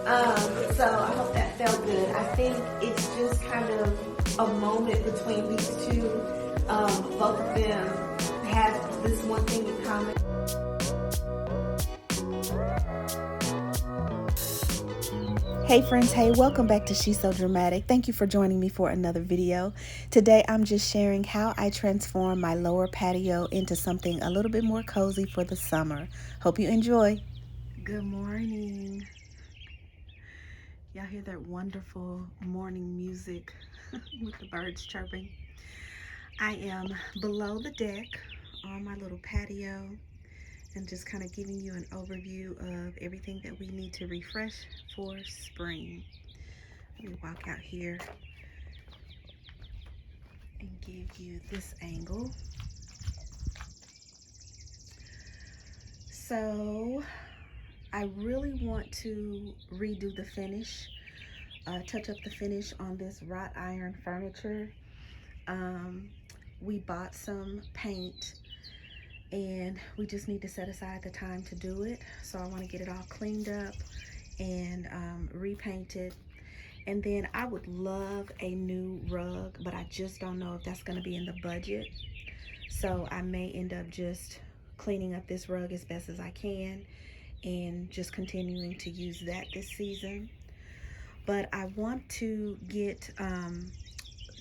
So I hope that felt good. I think it's just kind of a moment between these two. Both of them have this one thing in common. Hey friends, hey, welcome back to SheSoDramatic. Thank you for joining me for another video. Today I'm just sharing how I transform my lower patio into something a little bit more cozy for the summer. Hope you enjoy. Good morning. Y'all hear that wonderful morning music with the birds chirping? I am below the deck on my little patio and just kind of giving you an overview of everything that we need to refresh for spring. Let me walk out here and give you this angle. So I really want to redo the finish, touch up the finish on this wrought iron furniture. We bought some paint and we just need to set aside the time to do it. So I want to get it all cleaned up and repainted. And then I would love a new rug, but I just don't know if that's going to be in the budget. So I may end up just cleaning up this rug as best as I can and just continuing to use that this season. But I want to get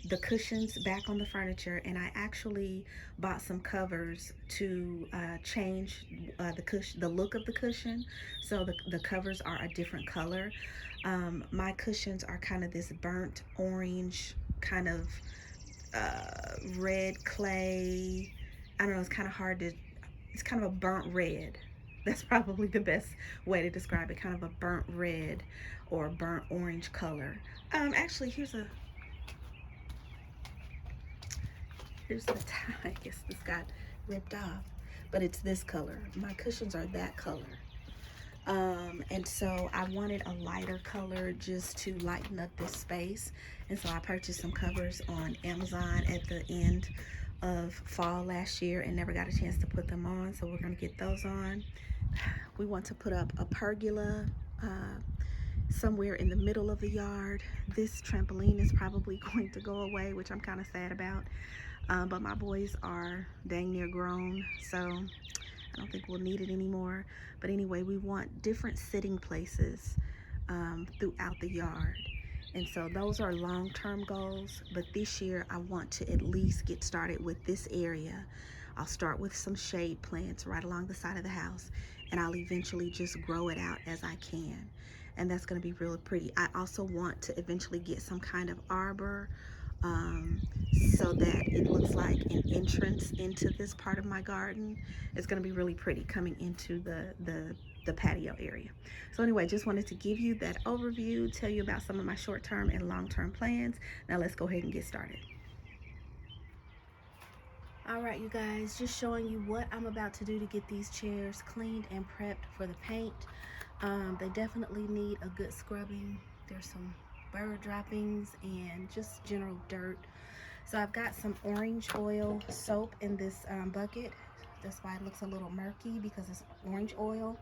the cushions back on the furniture, and I actually bought some covers to change the look of the cushion, so the covers are a different color. My cushions are kind of this burnt orange, kind of red clay. I don't know, it's kind of hard to, it's kind of a burnt red. That's probably the best way to describe it, kind of a burnt red or burnt orange color. Actually, here's the tie. I guess this got ripped off, but it's this color. My cushions are that color. And so I wanted a lighter color just to lighten up this space. And so I purchased some covers on Amazon at the end of fall last year and never got a chance to put them on. So we're gonna get those on. We want to put up a pergola somewhere in the middle of the yard. This trampoline is probably going to go away, which I'm kind of sad about. But my boys are dang near grown, so I don't think we'll need it anymore. But anyway, we want different sitting places throughout the yard. And so those are long-term goals, but this year I want to at least get started with this area. I'll start with some shade plants right along the side of the house, and I'll eventually just grow it out as I can. And that's gonna be really pretty. I also want to eventually get some kind of arbor so that it looks like an entrance into this part of my garden. It's going to be really pretty coming into the patio area. So anyway, just wanted to give you that overview, tell you about some of my short-term and long-term plans. Now let's go ahead and get started. All right, you guys, just showing you what I'm about to do to get these chairs cleaned and prepped for the paint. They definitely need a good scrubbing. There's some bird droppings and just general dirt. So I've got some orange oil soap in this bucket. That's why it looks a little murky, because it's orange oil.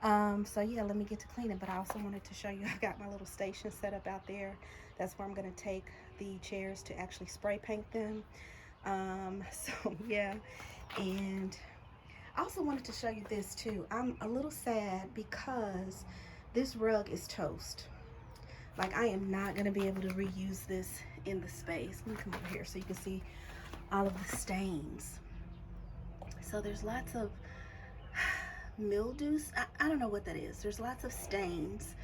So yeah, let me get to cleaning. But I also wanted to show you, I've got my little station set up out there. That's where I'm going to take the chairs to actually spray paint them. So yeah, and I also wanted to show you this too. I'm a little sad because this rug is toast. Like, I am not going to be able to reuse this in the space. Let me come over here so you can see all of the stains. So there's lots of mildews. I don't know what that is. There's lots of stains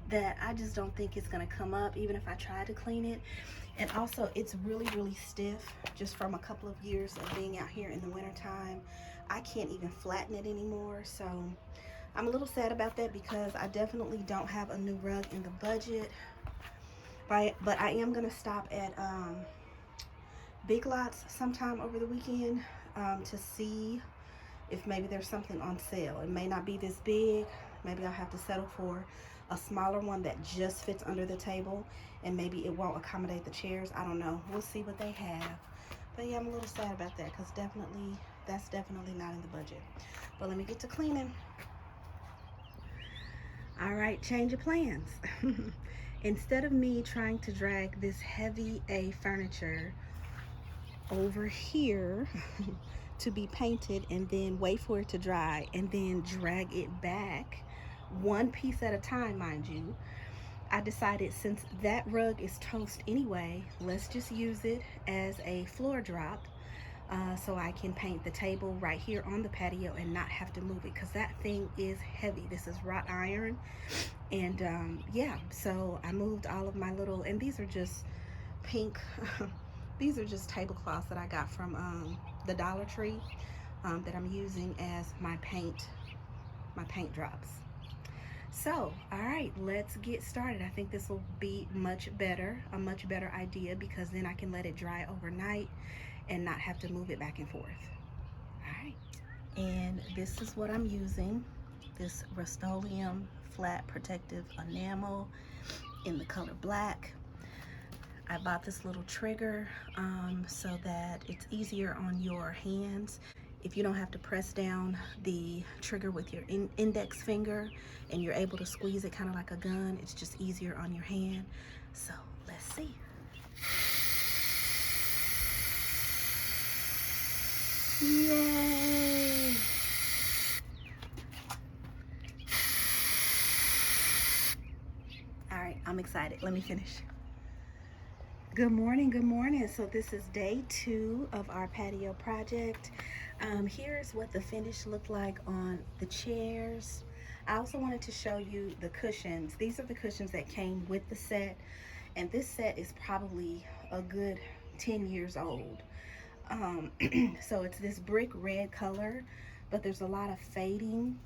that I just don't think it's going to come up even if I try to clean it. And also, it's really, really stiff just from a couple of years of being out here in the wintertime. I can't even flatten it anymore. So I'm a little sad about that because I definitely don't have a new rug in the budget. But I am going to stop at Big Lots sometime over the weekend to see if maybe there's something on sale. It may not be this big. Maybe I'll have to settle for a smaller one that just fits under the table, and maybe it won't accommodate the chairs. I don't know. We'll see what they have. But yeah, I'm a little sad about that because that's definitely not in the budget. But let me get to cleaning. All right, change of plans. Instead of me trying to drag this heavy A furniture over here to be painted and then wait for it to dry and then drag it back one piece at a time, mind you, I decided since that rug is toast anyway, let's just use it as a floor drop, so I can paint the table right here on the patio and not have to move it, because that thing is heavy. This is wrought iron. And yeah, so I moved all of my little, and these are just pink these are just tablecloths that I got from the Dollar Tree, that I'm using as my paint drops. So, all right, let's get started. I think this will be a much better idea, because then I can let it dry overnight and not have to move it back and forth. All right, and this is what I'm using, this Rust-Oleum flat protective enamel in the color black. I bought this little trigger so that it's easier on your hands. If you don't have to press down the trigger with your index finger and you're able to squeeze it kind of like a gun, it's just easier on your hand. So let's see. Yay! All right, I'm excited. Let me finish. Good morning, good morning. So this is day 2 of our patio project. Here's what the finish looked like on the chairs. I also wanted to show you the cushions. These are the cushions that came with the set, and this set is probably a good 10 years old. So it's this brick red color, but there's a lot of fading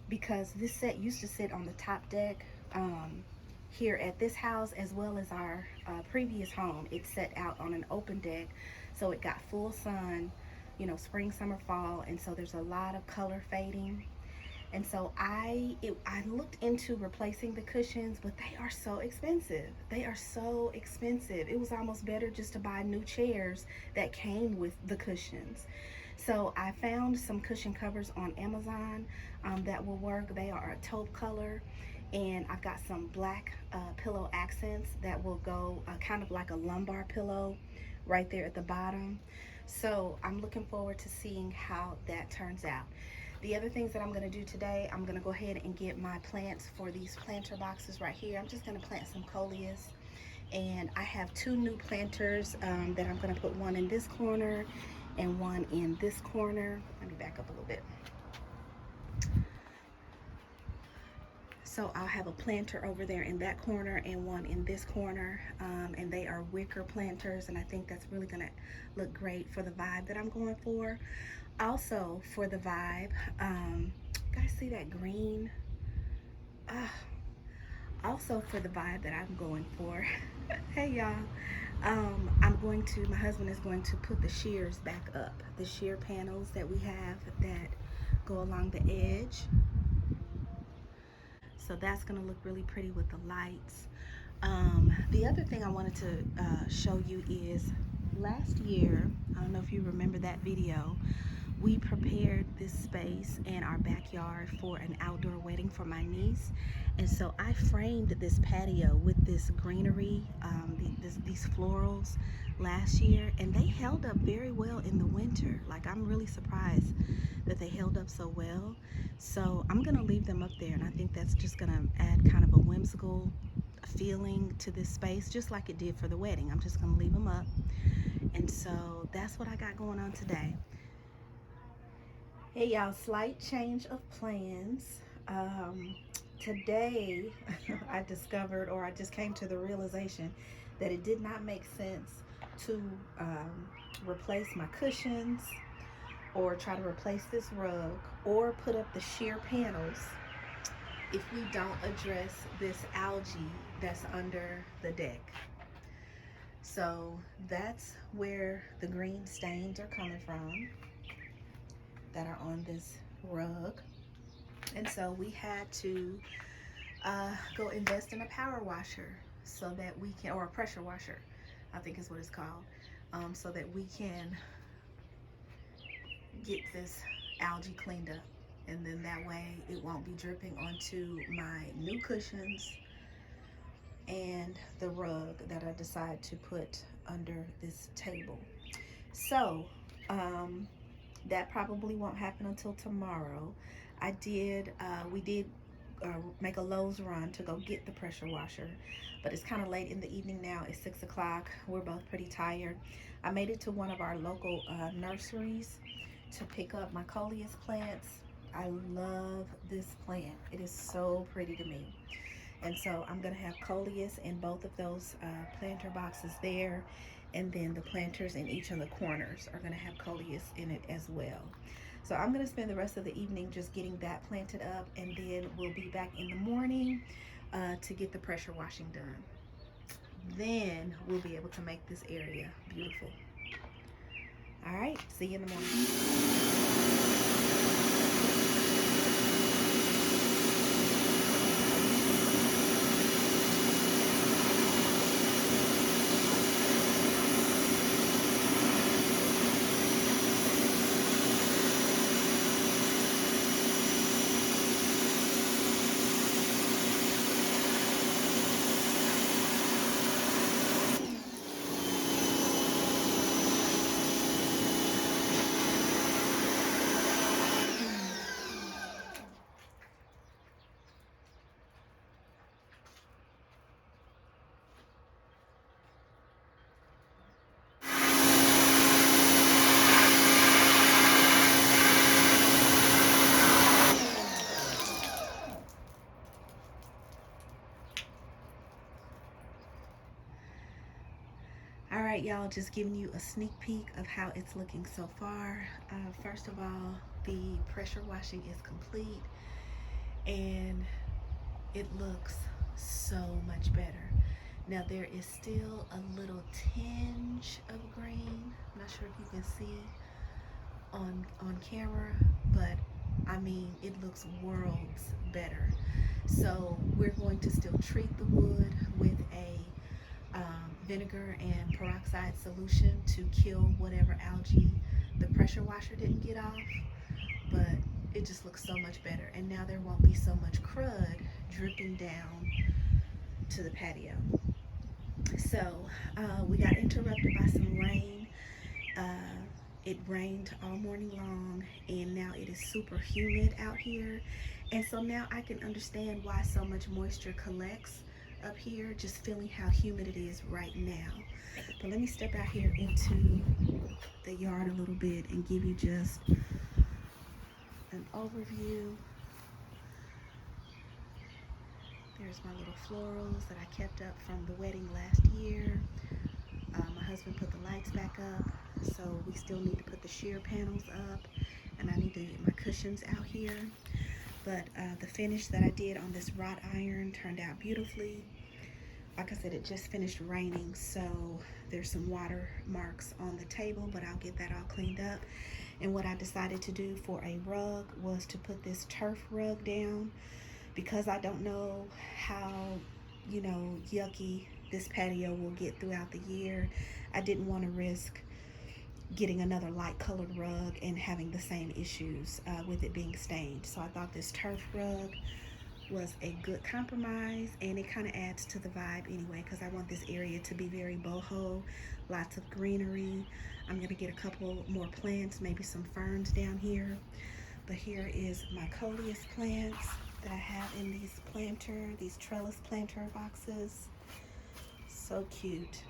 because this set used to sit on the top deck here at this house, as well as our previous home. It set out on an open deck, so it got full sun, you know, spring, summer, fall, and so there's a lot of color fading. And so I looked into replacing the cushions, but they are so expensive. They are so expensive. It was almost better just to buy new chairs that came with the cushions. So I found some cushion covers on Amazon that will work. They are a taupe color, and I've got some black pillow accents that will go kind of like a lumbar pillow right there at the bottom. So I'm looking forward to seeing how that turns out. The other things that I'm going to do today, I'm going to go ahead and get my plants for these planter boxes right here. I'm just going to plant some coleus, and I have 2 new planters that I'm going to put one in this corner and one in this corner. Let me back up a little bit. So I'll have a planter over there in that corner and one in this corner, and they are wicker planters, and I think that's really gonna look great for the vibe that I'm going for. Also for the vibe, guys see that green? Also for the vibe that I'm going for, hey y'all, my husband is going to put the shears back up, the shear panels that we have that go along the edge. So that's gonna look really pretty with the lights. The other thing I wanted to show you is last year, I don't know if you remember that video, we prepared this space in our backyard for an outdoor wedding for my niece. And so I framed this patio with this greenery, these florals last year, and they held up very well in the winter. Like, I'm really surprised that they held up so well. So I'm gonna leave them up there, and I think that's just gonna add kind of a whimsical feeling to this space, just like it did for the wedding. I'm just gonna leave them up. And so that's what I got going on today. Hey y'all, slight change of plans. Today I discovered, or I just came to the realization that it did not make sense to replace my cushions or try to replace this rug or put up the sheer panels if we don't address this algae that's under the deck. So that's where the green stains are coming from that are on this rug. And so we had to go invest in a power washer so that we can, or a pressure washer, I think is what it's called, so that we can get this algae cleaned up. and then that way it won't be dripping onto my new cushions and the rug that I decide to put under this table. So that probably won't happen until tomorrow. We did make a Lowe's run to go get the pressure washer, but it's kind of late in the evening now. It's 6 o'clock. We're both pretty tired. I made it to one of our local nurseries to pick up my coleus plants. I love this plant. It is so pretty to me. And so I'm gonna have coleus in both of those planter boxes there, and then the planters in each of the corners are gonna have coleus in it as well. So I'm gonna spend the rest of the evening just getting that planted up, and then we'll be back in the morning to get the pressure washing done. Then we'll be able to make this area beautiful. All right, see you in the morning. All right, y'all, just giving you a sneak peek of how it's looking so far. First of all, the pressure washing is complete, and it looks so much better. Now there is still a little tinge of green. I'm not sure if you can see on camera, but I mean, it looks worlds better. So we're going to still treat the wood with a vinegar and peroxide solution to kill whatever algae the pressure washer didn't get off, but it just looks so much better. And now there won't be so much crud dripping down to the patio. So we got interrupted by some rain. It rained all morning long, and now it is super humid out here. And so now I can understand why so much moisture collects up here, just feeling how humid it is right now. But let me step out here into the yard a little bit and give you just an overview. There's my little florals that I kept up from the wedding last year. My husband put the lights back up, so we still need to put the sheer panels up, and I need to get my cushions out here. But the finish that I did on this wrought iron turned out beautifully. Like I said, it just finished raining, so there's some water marks on the table, but I'll get that all cleaned up. And what I decided to do for a rug was to put this turf rug down, because I don't know how, yucky this patio will get throughout the year. I didn't want to risk getting another light colored rug and having the same issues with it being stained. So I thought this turf rug was a good compromise, and it kind of adds to the vibe anyway, because I want this area to be very boho, lots of greenery. I'm gonna get a couple more plants, maybe some ferns down here. But here is my coleus plants that I have in these trellis planter boxes. So cute.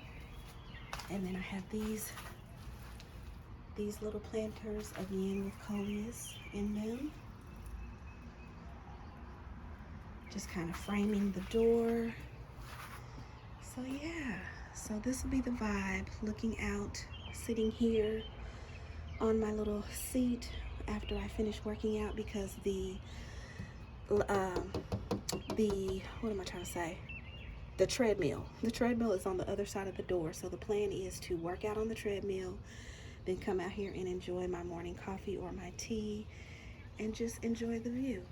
And then I have these little planters again with coleus in them. Just kind of framing the door. So yeah, so this will be the vibe, looking out, sitting here on my little seat after I finish working out, because the what am I trying to say? The treadmill is on the other side of the door. So the plan is to work out on the treadmill, then come out here and enjoy my morning coffee or my tea, and just enjoy the view.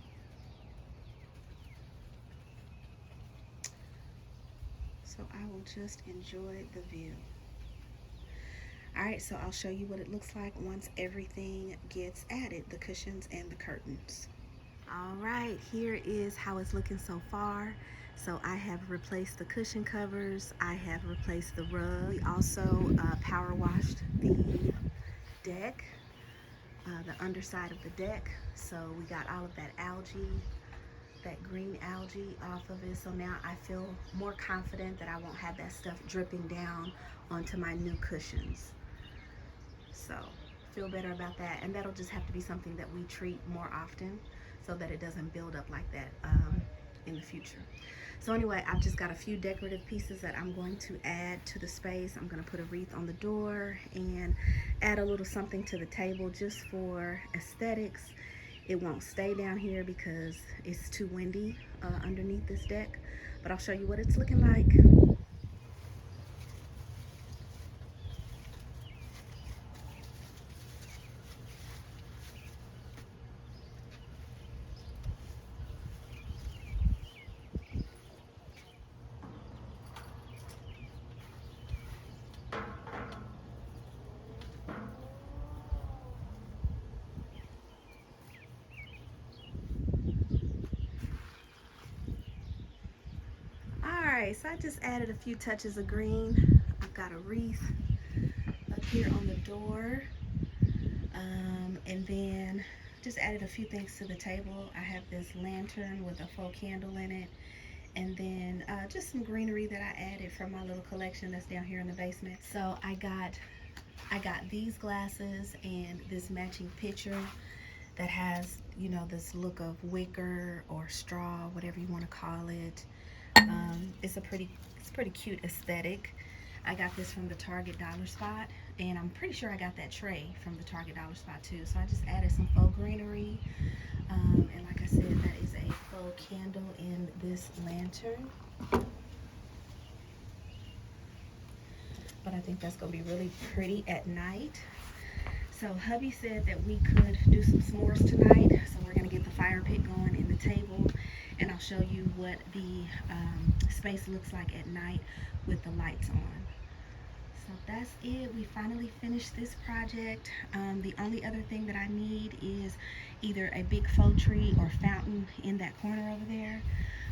So I will just enjoy the view. All right, so I'll show you what it looks like once everything gets added, the cushions and the curtains. All right, here is how it's looking so far. So I have replaced the cushion covers. I have replaced the rug. We also power washed the deck, the underside of the deck. So we got all of that algae, that green algae off of it. So now I feel more confident that I won't have that stuff dripping down onto my new cushions. So feel better about that, and that'll just have to be something that we treat more often so that it doesn't build up like that in the future. So anyway, I've just got a few decorative pieces that I'm going to add to the space. I'm going to put a wreath on the door and add a little something to the table just for aesthetics. It won't stay down here because it's too windy underneath this deck, but I'll show you what it's looking like. Alright, so I just added a few touches of green. I've got a wreath up here on the door, and then just added a few things to the table. I have this lantern with a faux candle in it, and then just some greenery that I added from my little collection that's down here in the basement. So I got these glasses and this matching pitcher that has, you know, this look of wicker or straw, whatever you want to call it. It's pretty cute aesthetic. I got this from the Target Dollar Spot, and I'm pretty sure I got that tray from the Target Dollar Spot too. So I just added some faux greenery, and like I said, that is a faux candle in this lantern. But I think that's gonna be really pretty at night. So hubby said that we could do some s'mores tonight, so we're gonna get the fire pit going in the table, and I'll show you what the space looks like at night with the lights on. So that's it. We finally finished this project. The only other thing that I need is either a big faux tree or fountain in that corner over there.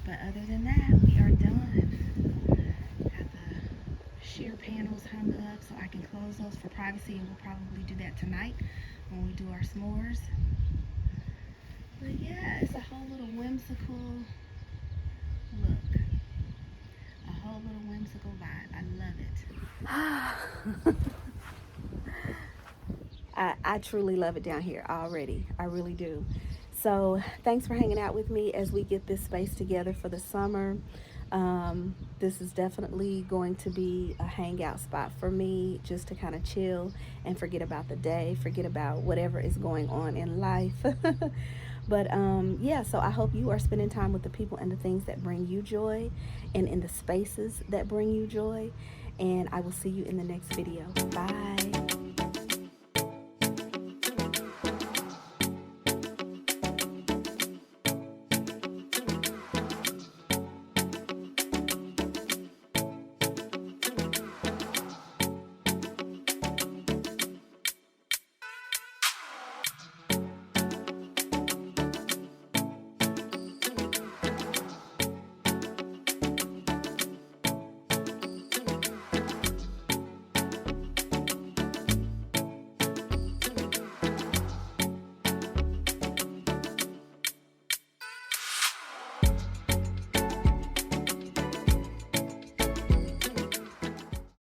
But other than that, we are done. Got the sheer panels hung up so I can close those for privacy, and we'll probably do that tonight when we do our s'mores. But yeah, it's a whole little whimsical look. A whole little whimsical vibe. I love it. I truly love it down here already. I really do. So thanks for hanging out with me as we get this space together for the summer. This is definitely going to be a hangout spot for me, just to kind of chill and forget about the day, forget about whatever is going on in life. But yeah, so I hope you are spending time with the people and the things that bring you joy, and in the spaces that bring you joy. And I will see you in the next video. Bye.